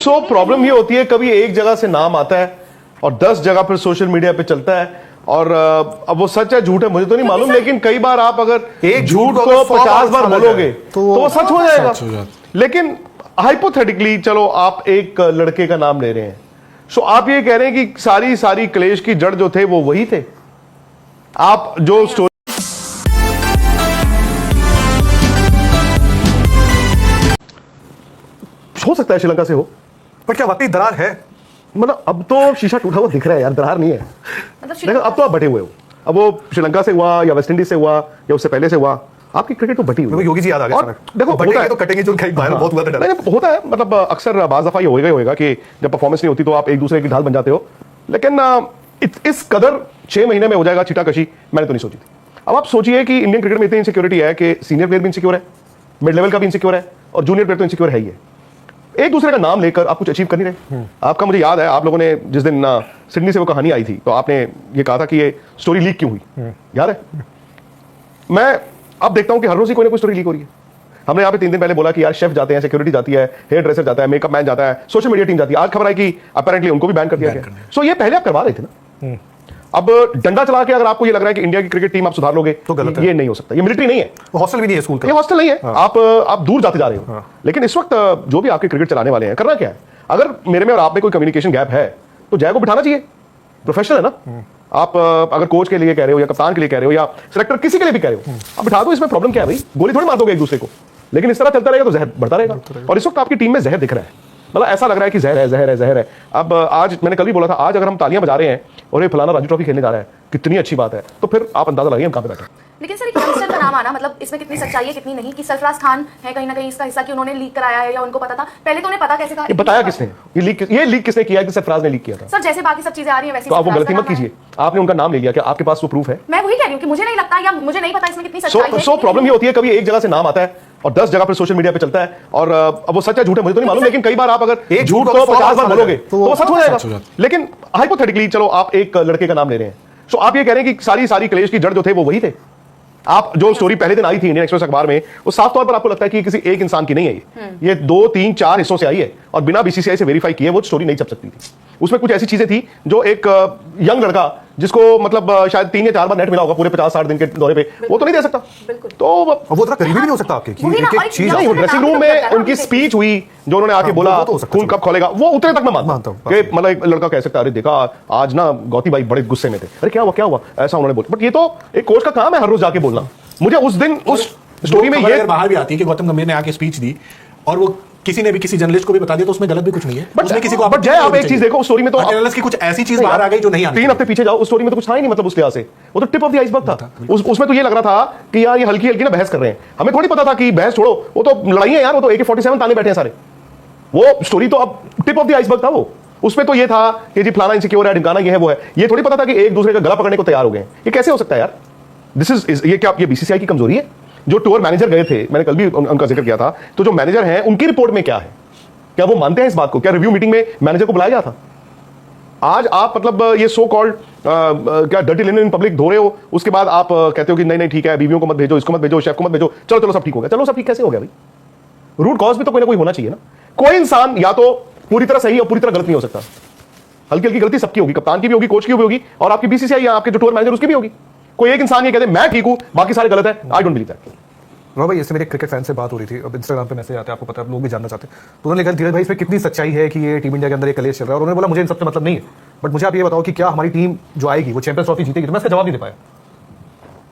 Problem ये होती है, कभी एक जगह से नाम आता है और 10 जगह पर सोशल मीडिया पे चलता है और अब वो सच है झूठ है मुझे तो नहीं मालूम, लेकिन कई बार आप अगर एक झूठ को 50 बार बोलोगे तो वो सच हो जाएगा। लेकिन हाइपोथेटिकली चलो आप एक लड़के का नाम ले रहे हैं, सो आप ये कह रहे हैं कि सारी क्लेश की जड़ जो थे वो वही थे। आप जो स्टोरी हो सकता है श्रीलंका से हो, पर क्या वाकई दरार है? मतलब अब तो शीशा टूटा हुआ दिख रहा है यार, दरार नहीं है। मतलब अब तो आप बटे हुए हो। अब वो श्रीलंका से हुआ या वेस्ट इंडीज से हुआ या उससे पहले से हुआ, आपकी क्रिकेट तो बटी हुई। योगी जी याद आ गया। देखो बटेंगे तो कटेंगे, जो वायरल बहुत हुआ था। होता है, मतलब अक्सर बाज दफा ये होएगा कि जब परफॉर्मेंस नहीं होती तो आप एक दूसरे की ढाल बन जाते हो, लेकिन इस कदर 6 महीने में हो जाएगा छीटाकशी, मैंने तो नहीं सोची थी। अब आप सोचिए कि इंडियन क्रिकेट में इतनी इनसिक्योरिटी है कि सीनियर प्लेयर भी इनसिक्योर है, मिड लेवल का भी इनसिक्योर है और जूनियर प्लेयर तो इनसिक्योर है ही है। एक दूसरे का नाम लेकर आप कुछ अचीव कर नहीं रहे। आपका मुझे याद है, आप लोगों ने जिस दिन सिडनी से वो कहानी आई थी तो आपने ये कहा था कि ये स्टोरी लीक क्यों हुई, याद है? मैं अब देखता हूं कि हर रोज ही कोई ना कोई स्टोरी लीक हो रही है। हमने यहाँ पे 3 दिन पहले बोला कि यार शेफ जाते हैं, सिक्योरिटी जाती है, हेयर ड्रेसर जाता है, मेकअप मैन जाता है, सोशल मीडिया टीम जाती है। आज खबर आई कि अपेरेंटली उनको भी बैन कर दिया गया। सो ये पहले आप करवा रहे थे ना। अब डंडा चला के अगर आपको ये लग रहा है कि इंडिया की क्रिकेट टीम आप सुधार लोगे तो गलत है। ये नहीं हो सकता, ये मिलिट्री नहीं है, हॉस्टल भी नहीं है स्कूल का, ये हॉस्टल नहीं है। आप दूर जाते जा रहे हो। लेकिन इस वक्त जो भी आपके क्रिकेट चलाने वाले हैं, करना क्या है? अगर मेरे में और आप में कोई कम्युनिकेशन गैप है तो जय को बिठाना चाहिए, प्रोफेशनल है ना। आप अगर कोच के लिए कह रहे हो या कप्तान के लिए कह रहे हो या सिलेक्टर किसी के लिए भी कह रहे हो, आप बिठा दो। इसमें प्रॉब्लम क्या है भाई? गोली थोड़ी मार दोगे एक दूसरे को, लेकिन इस तरह चलता रहेगा तो जहर बढ़ता रहेगा। और इस वक्त आपकी टीम में जहर दिख रहा है, मतलब ऐसा लग रहा है कि जहर है। अब आज मैंने कल भी बोला था, आज अगर हम तालियां बजा रहे हैं और ये फलाना रणजी ट्रॉफी खेलने जा रहा है, कितनी अच्छी बात है, तो फिर आप अंदाजा लगाइए हम कहां पे बैठे। लेकिन सर यंगस्टर का नाम आना, मतलब इसमें कितनी सच्चाई है कितनी नहीं, कि सरफराज खान है कहीं ना कहीं इसका हिस्सा कि उन्होंने लीक कराया है या उनको पता था? पहले तो उन्हें पता कैसे था? ये बताया किसने? ये लीक किसने किया कि सरफराज ने लीक किया था? सर जैसे बाकी सब चीजें आ रही है वैसे तो आप वो गलती मत कीजिए, आपने उनका नाम ले लिया, क्या आपके पास वो प्रूफ है? मैं वही कह रही हूँ कि मुझे नहीं लगता या मुझे नहीं पता इसमें कितनी सच्चाई है। सो प्रॉब्लम ये होती है, कभी एक जगह से नाम आता है और 10 जगह पर सोशल मीडिया पे चलता है और अब वो सच है झूठ है मुझे तो नहीं मालूम, लेकिन कई बार आप अगर एक झूठ को 50 बार बोलोगे तो वो सच हो जाएगा। लेकिन हाइपोथेटिकली चलो आप एक लड़के का नाम ले रहे हैं, सो आप ये कह रहे हैं कि सारी क्लेश की जड़ जो थे वो वही थे। आप जो स्टोरी पहले दिन आई थी इंडियन एक्सप्रेस अखबार में, वो साफ तौर पर आपको लगता है कि किसी एक इंसान की नहीं है, ये 2, 3, 4 हिस्सों से आई है और बिना बीसीसीआई से वेरीफाई किए वो स्टोरी नहीं छप सकती थी। उसमें कुछ ऐसी चीजें थी जो एक यंग लड़का जिसको मतलब शायद 3 या 4 बार नेट मिला होगा पूरे 50-60 दिन के दौरे पे, वो तो नहीं दे सकता। तो वो इतना करीबी भी नहीं हो सकता आपके, एक चीज नहीं। ड्रेसिंग रूम में उनकी स्पीच हुई जो उन्होंने आके बोला खून कब खोलेगा, वो उतने तक मैं मानता हूं कि मतलब एक लड़का कह सकता है अरे देखा आज ना गौती भाई बड़े गुस्से में थे, अरे क्या हुआ ऐसा उन्होंने बोला। बट ये तो एक कोच का काम है हर रोज जाके बोलना। मुझे उस दिन उस स्टोरी में ये बाहर भी आती है कि गौतम गंभीर ने आके स्पीच दी और वो किसी ने भी किसी जर्नलिस्ट को भी बता दिया तो उसमें गलत भी कुछ नहीं है। बट किसी को आप एक चीज देखो, उस स्टोरी में तो जर्नलिस्ट की कुछ ऐसी चीज बाहर आ गई जो नहीं आती। 3 हफ्ते पीछे जाओ, उस स्टोरी में तो कुछ था ही नहीं, मतलब उस लिहाज से वो तो टिप ऑफ द आइसबर्ग था। उसमें तो ये लग रहा था कि यार ये हल्की ना बहस कर रहे हैं, हमें थोड़ी पता था कि बहस छोड़ो, वो तो लड़ाई है यार, वो तो AK-47 ताने बैठे हैं सारे। वो स्टोरी तो अब टिप ऑफ द आइसबर्ग था वो। उसमें तो ये था कि जी फलाना इनसिक्योर है, ढिमकाना ये है वो है, ये थोड़ी पता था कि एक दूसरे का गला पकड़ने को तैयार हो गए। ये कैसे हो सकता है यार? ये क्या ये बीसीसीआई की कमजोरी है? जो टूर मैनेजर गए थे, मैंने कल भी उनका जिक्र किया था, तो जो मैनेजर हैं उनकी रिपोर्ट में क्या है? क्या वो मानते हैं इस बात को? क्या रिव्यू मीटिंग में मैनेजर को बुलाया गया था? आज आप मतलब ये सो कॉल्ड क्या डर्टी लिनन इन पब्लिक धो रहे हो, उसके बाद आप कहते हो कि नहीं ठीक है, बीवियों को मत भेजो, इसको मत भेजो, शेफ को मत भेजो, चलो सब ठीक हो गया। चलो सब ठीक कैसे हो गया भाई? रूट कॉज भी तो कोई ना कोई होना चाहिए ना। कोई इंसान या तो पूरी तरह सही और पूरी तरह गलत नहीं हो सकता। हल्की गलती सबकी होगी, कप्तान की भी होगी, कोच की भी होगी और आपकी बीसीसीआई या आपके जो टूर मैनेजर उसकी भी होगी। कोई एक इंसान ये कहते मैं ठीक हूं बाकी सारे गलत है, आई डोंट बिलीव दैट। भाई इससे मेरे क्रिकेट फैन से बात हो रही थी, अब इंस्टाग्राम पे मैसेज आते हैं, आपको पता है लोग भी जानना चाहते हैं, तो उन्होंने लिखा धीरज भाई इसमें कितनी सच्चाई है कि ये टीम इंडिया के अंदर एक कलेश चल रहा है। और उन्होंने बोला मुझे इन सबसे मतलब नहीं है, बट मुझे आप ये बताओ कि क्या हमारी टीम जो आएगी वो चैंपियंस ट्रॉफी जीतेगी? तो मैं इसका जवाब नहीं दे पाया,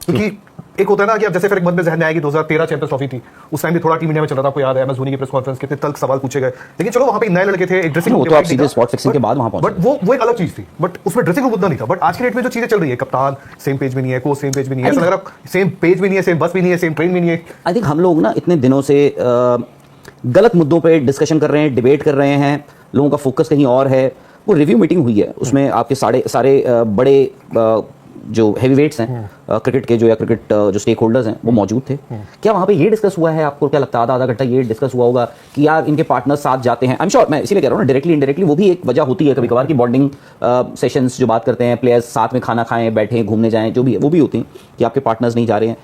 क्योंकि एक होता है ना कि अब जैसे फिर एक मन में जहन में आएगी 2013 चैंपियंस ट्रॉफी थी, उस टाइम भी थोड़ा टीम इंडिया में चल रहा था, आपको याद है एमएस धोनी की प्रेस कॉन्फ्रेंस कितने तल्ख सवाल पूछे गए, लेकिन चलो वहां पे नए लड़के थे, एक ड्रेसिंग रूम, तो आप सीधे स्पॉट फिक्सिंग के बाद वहां पहुंचे, बट वो एक अलग चीज थी, बट उसमें ड्रेसिंग रूम उतना नहीं था। बट आज के डेट में जो चीजें चल रही है, कप्तान सेम पेज में नहीं है, कोच सेम पेज में नहीं है, ऐसा लग रहा सेम पेज में नहीं है, सेम बस भी नहीं है, सेम ट्रेन में नहीं है। आई थिंक हम लोग ना इतने दिनों से गलत मुद्दों पे डिस्कशन कर रहे हैं, डिबेट कर रहे हैं, लोगों का फोकस कहीं और है। वो रिव्यू मीटिंग हुई है, उसमें आपके सारे बड़े जो हैवी वेट्स हैं क्रिकेट के जो जो स्टेक होल्डर्स हैं वो मौजूद थे। क्या वहाँ पे ये डिस्कस हुआ है? आपको क्या लगता है आधा घंटा ये डिस्कस हुआ होगा कि यार इनके पार्टनर्स साथ जाते हैं? आई एम श्योर, मैं इसीलिए कह रहा हूँ ना, डायरेक्टली इनडायरेक्टली वो भी एक वजह होती है कभी कभार की बॉन्डिंग सेशंस जो बात करते हैं, प्लेयर्स साथ में खाना खाएं, बैठें, घूमने जाएं, जो भी है वो भी होती हैं कि आपके पार्टनर्स नहीं जा रहे हैं।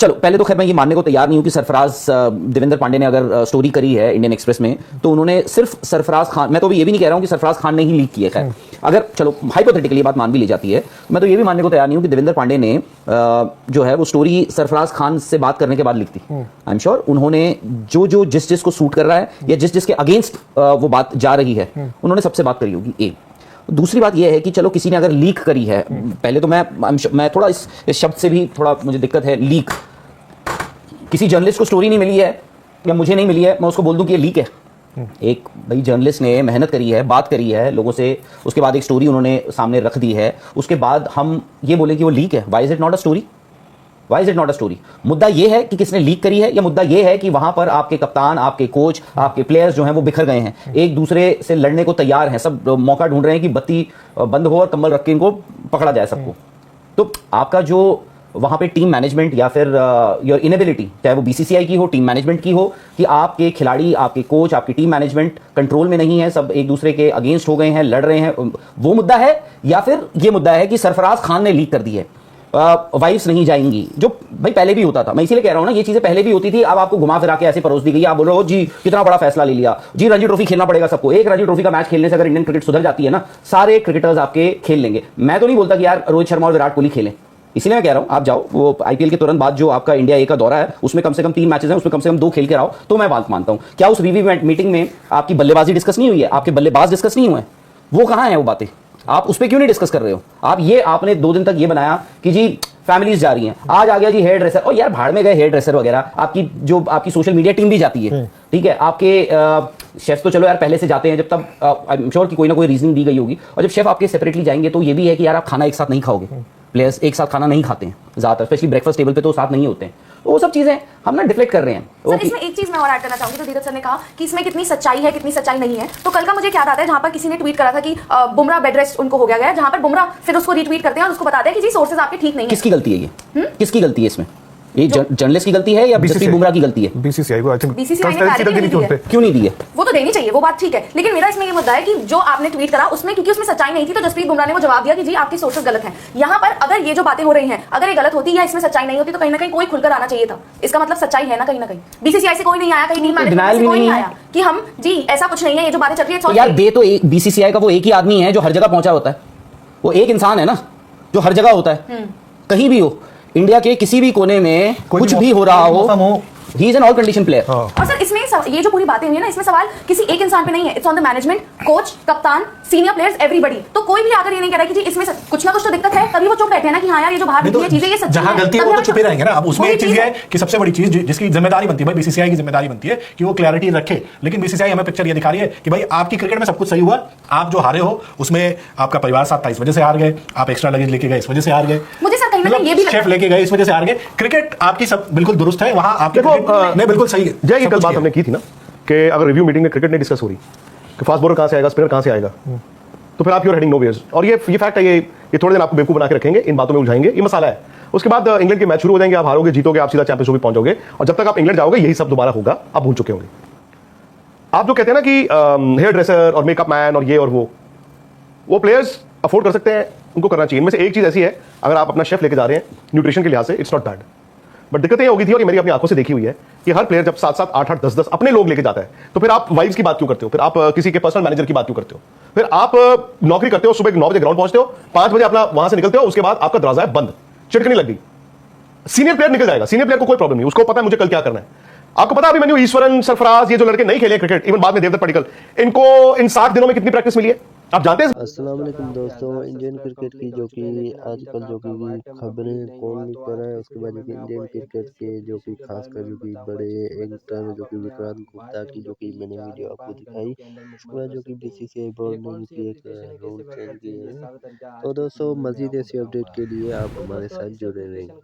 चलो पहले तो खैर मैं ये मानने को तैयार नहीं हूं कि सरफराज देवेंद्र पांडे ने अगर स्टोरी करी है इंडियन एक्सप्रेस में तो उन्होंने सिर्फ सरफराज खान, मैं तो अभी ये भी नहीं कह रहा हूं कि सरफराज खान ने ही लीक किया है, अगर चलो हाइपोथेटिकली बात मान भी ली जाती है, मैं तो ये भी मानने को तैयार नहीं हूं कि देवेंद्र पांडे ने जो है वो स्टोरी सरफराज खान से बात करने के बाद लिख दी। आई एम श्योर उन्होंने जो जिस को सूट कर रहा है या जिस के अगेंस्ट वो बात जा रही है उन्होंने सबसे बात करी होगी। ए दूसरी बात यह है कि चलो किसी ने अगर लीक करी है, पहले तो मैं थोड़ा इस शब्द से भी थोड़ा मुझे दिक्कत है, लीक। किसी जर्नलिस्ट को स्टोरी नहीं मिली है या मुझे नहीं मिली है, मैं उसको बोल दूं कि ये लीक है। एक भाई जर्नलिस्ट ने मेहनत करी है, बात करी है लोगों से, उसके बाद एक स्टोरी उन्होंने सामने रख दी है, उसके बाद हम ये बोले कि वो लीक है। Why is it not a story? Why is it not a story? मुद्दा ये है कि किसने लीक करी है या मुद्दा ये है कि वहां पर आपके कप्तान, आपके कोच, आपके प्लेयर्स जो हैं वो बिखर गए हैं, एक दूसरे से लड़ने को तैयार हैं, सब मौका ढूंढ रहे हैं कि बत्ती बंद हो और कम्बल रख के इनको पकड़ा जाए सबको। तो आपका जो वहां पे टीम मैनेजमेंट या फिर योर इनेबिलिटी, चाहे वो बीसीसीआई की हो, टीम मैनेजमेंट की हो, कि आपके खिलाड़ी, आपके कोच, आपकी टीम मैनेजमेंट कंट्रोल में नहीं है, सब एक दूसरे के अगेंस्ट हो गए हैं, लड़ रहे हैं, वो मुद्दा है, या फिर ये मुद्दा है कि सरफराज खान ने लीक कर दी है, वाइफ्स नहीं जाएंगी, जो भाई पहले भी होता था। मैं इसीलिए कह रहा हूं ना, ये चीजें पहले भी होती थी, अब आपको घुमा फिरा के ऐसे परोस दी गई। आप बोल रहे हो जी कितना बड़ा फैसला ले लिया जी, रणजी ट्रॉफी खेलना पड़ेगा सबको। एक रणजी ट्रॉफी का मैच खेलने से अगर इंडियन क्रिकेट सुधर जाती है ना, सारे क्रिकेटर्स आपके खेल लेंगे। मैं तो नहीं बोलता कि यार रोहित शर्मा और विराट कोहली खेलें, इसलिए मैं कह रहा हूं आप जाओ, वो आईपीएल के तुरंत बाद जो आपका इंडिया ए का दौरा है उसमें कम से कम 3 मैचेस हैं, उसमें कम से कम 2 खेल के आओ, तो मैं बात मानता हूं। क्या उस रिव्यू मीटिंग में आपकी बल्लेबाजी डिस्कस नहीं हुई है, आपके बल्लेबाज डिस्कस नहीं हुए हैं? वो कहां है वो बातें? आप उस पर क्यों नहीं डिस्कस कर रहे हो? आपने 2 दिन तक ये बनाया कि जी फैमिलीज जा रही हैं, आज आ गया जी हेयर ड्रेसर, और यार भाड़ में गए हेयर ड्रेसर वगैरह। आपकी सोशल मीडिया टीम भी जाती है, ठीक है, आपके शेफ तो चलो यार पहले से जाते हैं, जब तब आई एम श्योर कि कोई ना कोई रीजन दी गई होगी, और जब शेफ आपके सेपरेटली जाएंगे तो ये भी है कि यार आप खाना एक साथ नहीं खाओगे, प्लेयर्स एक साथ खाना नहीं खाते हैं ज्यादातर, स्पेशली ब्रेकफास्ट टेबल पे तो साथ नहीं होते हैं, तो वो सब चीजें हम ना डिफ्लेक्ट कर रहे हैं। सर इसमें एक चीज मैं और ऐड करना चाहूंगी, तो धीरज सर ने कहा कि इसमें कितनी सच्चाई है कितनी सच्चाई नहीं है, तो कल का मुझे याद आता है जहां पर किसी ने ट्वीट करा था कि बुमराह बेड रेस्ट उनको हो गया, जहां पर बुमराह फिर उसको रीट्वीट करते हैं और उसको बताते हैं कि जी सोर्सेज आपके ठीक नहीं है। किसकी गलती है ये? किसकी गलती है इसमें? ये जर्नलिस्ट की गलती है या जसप्रीत बुमराह की गलती है? बीसीसीआई को आई थिंक बीसीसीआई ने क्यों नहीं दी है? वो तो देनी चाहिए, वो बात ठीक है, लेकिन मेरा इसमें ये मुद्दा है कि जो आपने ट्वीट करा उसमें, क्योंकि उसमें सच्चाई नहीं थी, तो जसप्रीत बुमराह ने वो जवाब दिया कि जी आपकी सोर्सेज गलत हैं। यहाँ पर अगर ये जो बातें हो रही हैं अगर ये गलत होती या इसमें सच्चाई नहीं होती तो कहीं ना कहीं कोई खुलकर आना चाहिए था। इसका मतलब सच्चाई है ना कहीं ना कहीं। बीसीसीआई से कोई नहीं आया, कहीं टीम मैनेजमेंट से कोई नहीं आया कि हम जी ऐसा कुछ नहीं है, ये जो बातें चल रही है। यार दे तो बीसीसीआई का वो एक ही आदमी है जो हर जगह पहुंचा होता है, वो एक इंसान है ना जो हर जगह होता है, कहीं भी हो, इंडिया के किसी भी कोने में कुछ भी हो रहा हो, he is an all condition player. और सर इसमें ये जो पूरी बातें हुई है ना, इसमें सवाल किसी एक इंसान पे नहीं है, it's on the management, coach, कप्तान, सीनियर प्लेयर्स, एवरीबॉडी। तो कोई भी आकर ये नहीं कह रहा कि जी इसमें कुछ ना कुछ तो दिक्कत है, तभी वो चुप बैठे हैं ना कि हाँ यार ये जो बाहर निकली है चीजें ये सच्ची है। जहां गलती है वो तो चुपे रहेंगे ना। अब उसमें एक चीज है कि सबसे बड़ी चीज जिसकी जिम्मेदारी बनती है भाई, बीसीसीआई की जिम्मेदारी बनती है कि वो क्लैरिटी रखे, लेकिन बीसीसीआई हमें पिक्चर ये दिखा रही है कि भाई आपकी क्रिकेट में सब कुछ सही हुआ, आप जो हारे हो उसमें आपका परिवार साथ था इस वजह से हार गए, आप एक्स्ट्रा लगेज लेके गए इस वजह से हार गए, मुझे सर कहीं ना कहीं ये भी शेफ लेके गए इस वजह से हार गए। क्रिकेट आपकी सब बिल्कुल दुरुस्त है, वहां आपके नहीं बिल्कुल सही है। जय ये कल बात हमने की थी ना कि अगर रिव्यू मीटिंग में क्रिकेट नहीं डिस्कस हो रही कि फास्ट बॉलर कहां से आएगा, स्पिनर कहां से आएगा, तो फिर आप यूर हेडिंग नोवेयर्स। और ये फैक्ट है, ये थोड़े दिन आपको बेवकूफ बना के रखेंगे, इन बातों में उलझाएंगे, ये मसाला है। उसके बाद इंग्लैंड के मैच शुरू हो जाएंगे, आप हारोगे जीतोगे, आप सीधा चैंपियंस ट्रॉफी पहुंचोगे, और जब तक आप इंग्लैंड जाओगे यही सब दोबारा होगा, आप भूल चुके होंगे। आप जो कहते हैं ना कि हेयर ड्रेसर और मेकअप मैन और ये और वो प्लेयर्स अफोर्ड कर सकते हैं, उनको करना चाहिए। इनमें से एक चीज ऐसी है, अगर आप अपना शेफ लेके जा रहे हैं न्यूट्रिशन के लिहाज से, इट्स नॉट बैड, बट दिक्कत ये होगी थी और ये मेरी अपनी आंखों से देखी हुई है कि हर प्लेयर जब 7-7, 8-8, 10-10 अपने लोग लेके जाता है, तो फिर आप वाइफ्स की बात क्यों करते हो, फिर आप किसी के पर्सनल मैनेजर की बात क्यों करते हो, फिर आप नौकरी करते हो, सुबह 9 बजे ग्राउंड पहुंचते हो, 5 बजे अपना वहां से निकलते हो, उसके बाद आपका दरवाजा है बंद, चिटकनी लग गई, सीनियर प्लेयर निकल जाएगा। सीनियर प्लेयर को कोई प्रॉब्लम नहीं, उसको पता है मुझे कल क्या करना है। आपको पता है अभिमन्यु, ईश्वरन, सरफराज, ये जो लड़के नहीं खेले क्रिकेट, इवन बाद में देवदत्त पडिक्कल, इनको इन 60 दिनों में कितनी प्रैक्टिस मिली है आप जानते हैं? अस्सलाम वालेकुम दोस्तों, इंडियन क्रिकेट की जो कि आजकल जो कि खबरें कौन लिख कर रहा है, उसके बाद जो कि इंडियन क्रिकेट के जो कि खासकर जो कि बड़े एंकर जो कि विक्रांत गुप्ता की जो कि मैंने वीडियो आपको दिखाई, उसके बाद जो कि बीसीसीआई बोर्ड ने जो कि एक रूल चेंज किए हैं। तो दोस्तों मजीद ऐसी अपडेट के लिए आप हमारे साथ जुड़े रहेंगे।